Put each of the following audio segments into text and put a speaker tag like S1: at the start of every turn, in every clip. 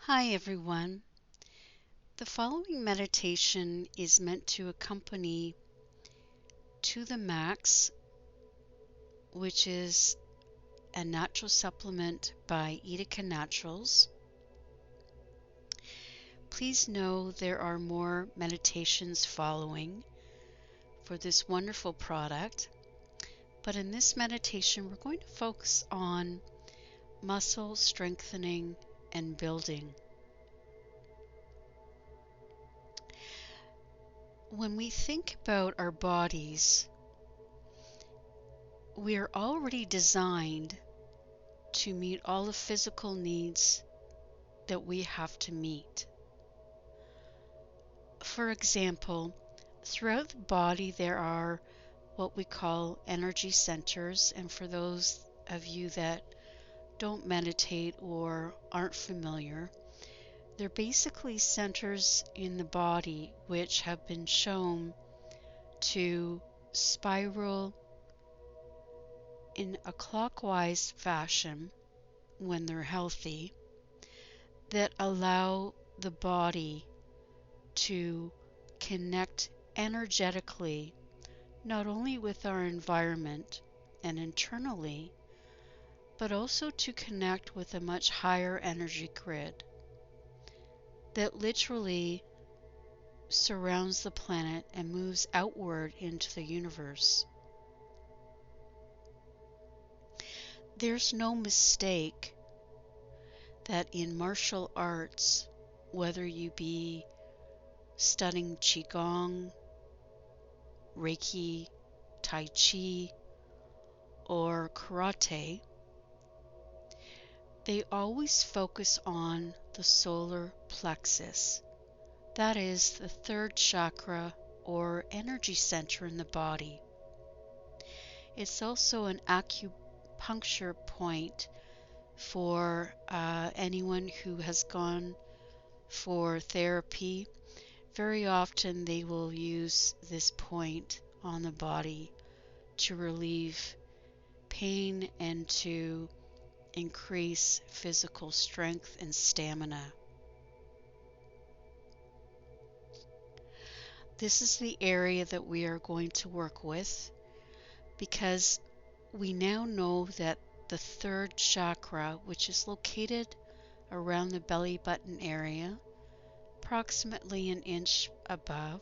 S1: Hi everyone. The following meditation is meant to accompany To the Max, which is a natural supplement by Etica Naturals. Please know there are more meditations following for this wonderful product, but in this meditation we're going to focus on muscle strengthening and building. When we think about our bodies, we are already designed to meet all the physical needs that we have to meet. For example, throughout the body there are what we call energy centers, and for those of you that don't meditate or aren't familiar, they're basically centers in the body which have been shown to spiral in a clockwise fashion when they're healthy, that allow the body to connect energetically not only with our environment and internally, but also to connect with a much higher energy grid that literally surrounds the planet and moves outward into the universe. There's no mistake that in martial arts, whether you be studying Qigong, Reiki, Tai Chi, or Karate, they always focus on the solar plexus. That is the third chakra or energy center in the body. It's also an acupuncture point for anyone who has gone for therapy. Very often they will use this point on the body to relieve pain and to increase physical strength and stamina. This is the area that we are going to work with, because we now know that the third chakra, which is located around the belly button area, approximately an inch above,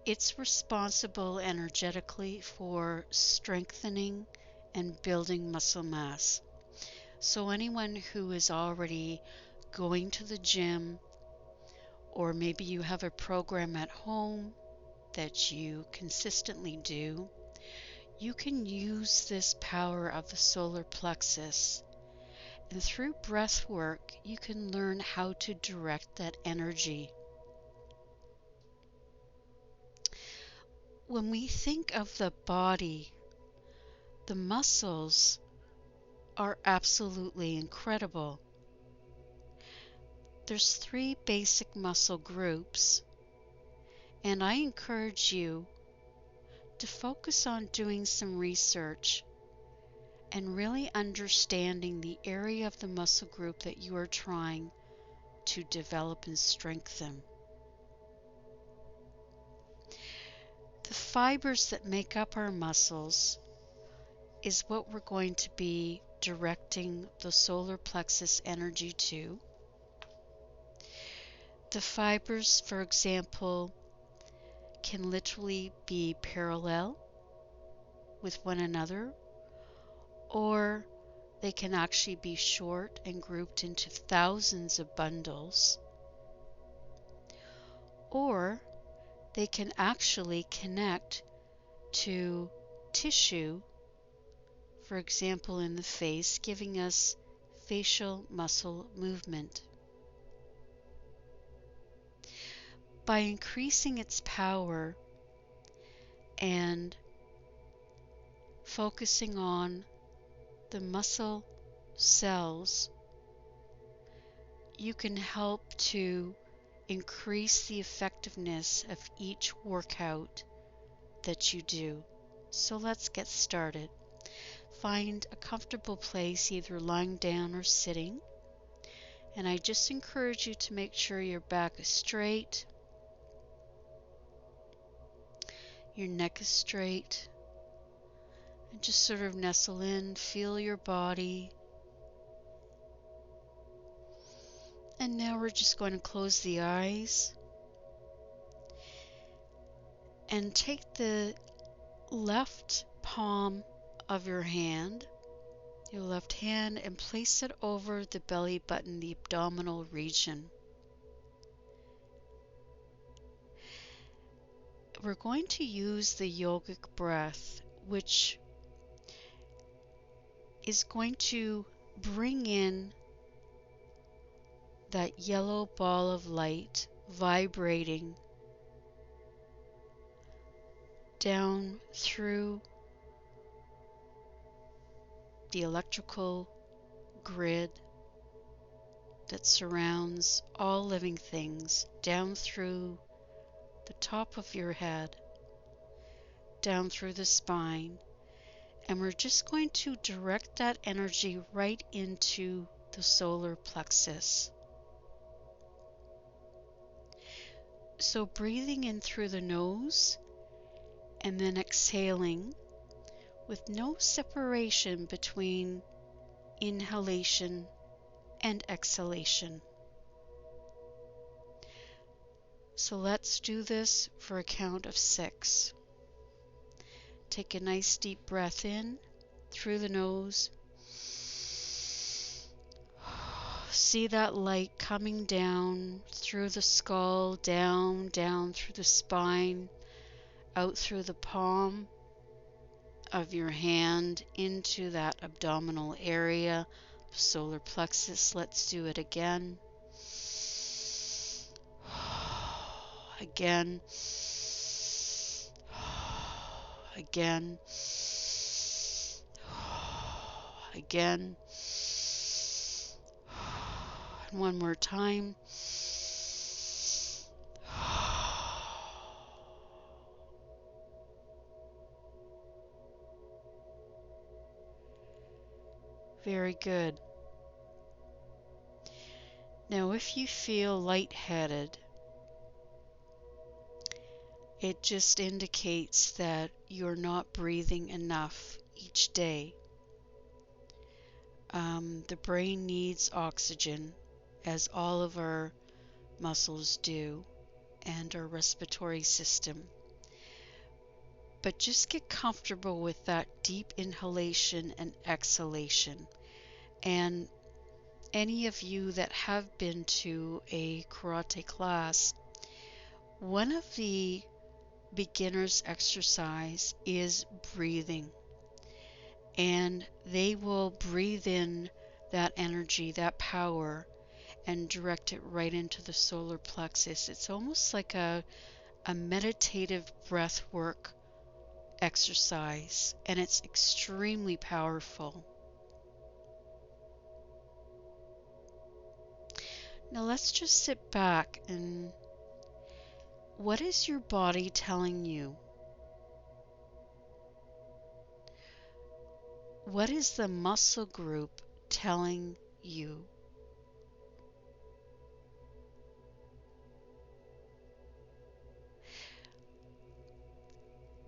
S1: it's responsible energetically for strengthening and building muscle mass. So anyone who is already going to the gym, or maybe you have a program at home that you consistently do, you can use this power of the solar plexus, and through breath work you can learn how to direct that energy. When we think of the body, the muscles are absolutely incredible. There's 3 basic muscle groups, and I encourage you to focus on doing some research and really understanding the area of the muscle group that you are trying to develop and strengthen. The fibers that make up our muscles is what we're going to be directing the solar plexus energy to. The fibers, for example, can literally be parallel with one another, or they can actually be short and grouped into thousands of bundles, or they can actually connect to tissue, for example in the face, giving us facial muscle movement. By increasing its power and focusing on the muscle cells, you can help to increase the effectiveness of each workout that you do. So let's get started. Find a comfortable place, either lying down or sitting, And I just encourage you to make sure your back is straight, your neck is straight, and just sort of nestle in, feel your body. And now we're just going to close the eyes and take the left palm of your hand, your left hand, and place it over the belly button, the abdominal region. We're going to use the yogic breath, which is going to bring in that yellow ball of light vibrating down through the electrical grid that surrounds all living things, down through the top of your head, down through the spine, and we're just going to direct that energy right into the solar plexus. So breathing in through the nose and then exhaling with no separation between inhalation and exhalation. So let's do this for a count of 6. Take a nice deep breath in through the nose. See that light coming down through the skull, down through the spine, out through the palm of your hand into that abdominal area, solar plexus. Let's do it again. Again. Again. Again. And one more time. Very good. Now, if you feel lightheaded, it just indicates that you're not breathing enough each day. The brain needs oxygen, as all of our muscles do, and our respiratory system. But just get comfortable with that deep inhalation and exhalation. And any of you that have been to a karate class, one of the beginner's exercise is breathing. And they will breathe in that energy, that power, and direct it right into the solar plexus. It's almost like a meditative breath work exercise, and it's extremely powerful. Now let's just sit back and what is your body telling you? What is the muscle group telling you?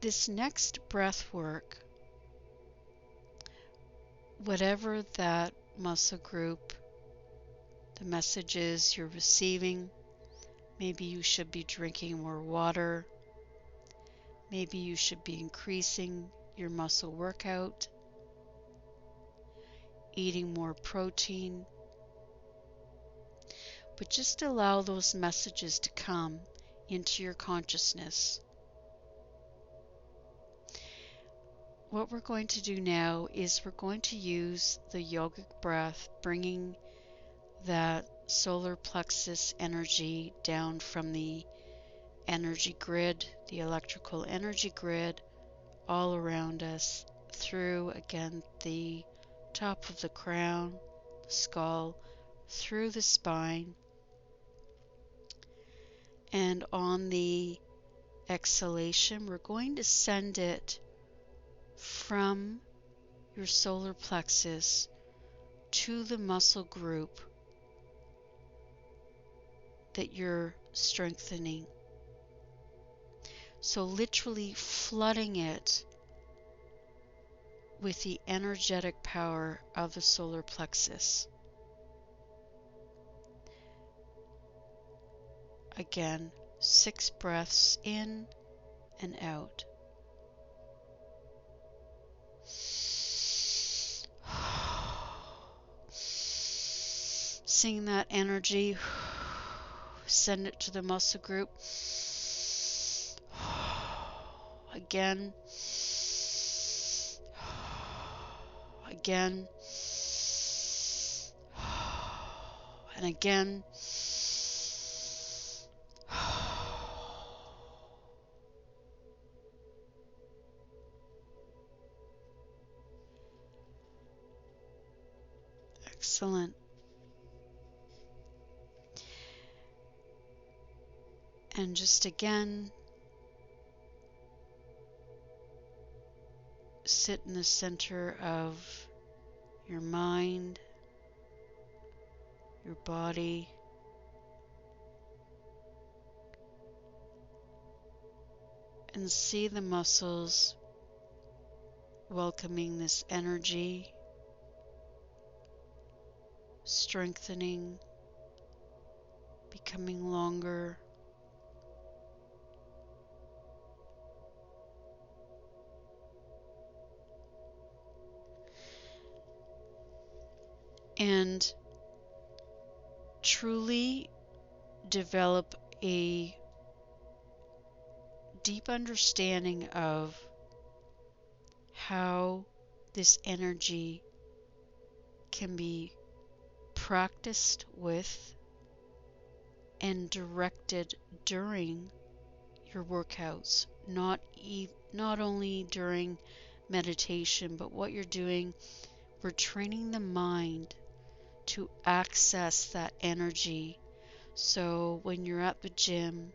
S1: This next breath work, whatever that muscle group, the messages you're receiving, maybe you should be drinking more water, maybe you should be increasing your muscle workout, eating more protein, but just allow those messages to come into your consciousness. What we're going to do now is we're going to use the yogic breath, bringing that solar plexus energy down from the energy grid, the electrical energy grid, all around us, through again the top of the crown, the skull, through the spine, and on the exhalation we're going to send it from your solar plexus to the muscle group that you're strengthening. So literally flooding it with the energetic power of the solar plexus. Again, 6 breaths in and out. Seeing that energy, send it to the muscle group. Again. Again. And again. Excellent. And just again, sit in the center of your mind, your body, and see the muscles welcoming this energy, strengthening, becoming longer. And truly develop a deep understanding of how this energy can be practiced with and directed during your workouts, not only during meditation, but what you're doing, we're training the mind to access that energy. So when you're at the gym,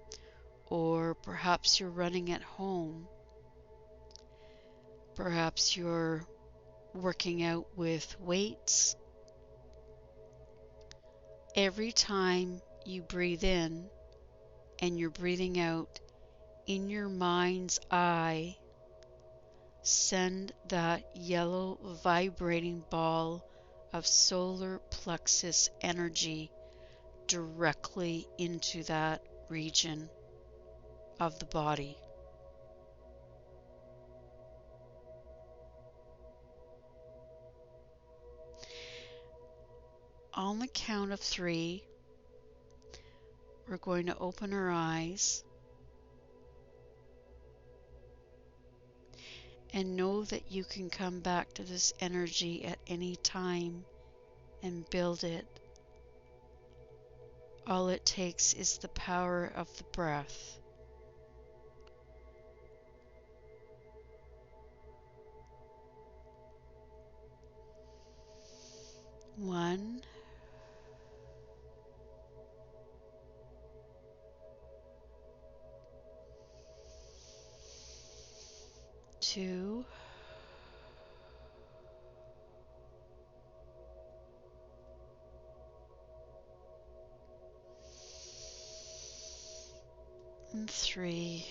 S1: or perhaps you're running at home, perhaps you're working out with weights, every time you breathe in and you're breathing out, in your mind's eye, send that yellow vibrating ball of solar plexus energy directly into that region of the body. On the count of 3, we're going to open our eyes and know that you can come back to this energy at any time and build it. All it takes is the power of the breath. 1, 2, 3.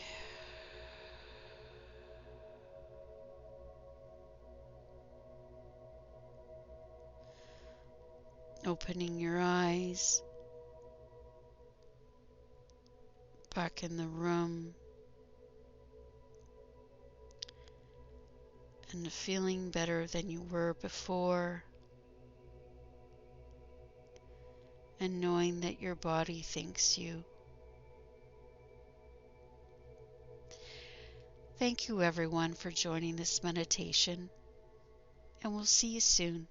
S1: Opening your eyes, back in the room, and feeling better than you were before, and knowing that your body thanks you. Thank you everyone for joining this meditation, and we'll see you soon.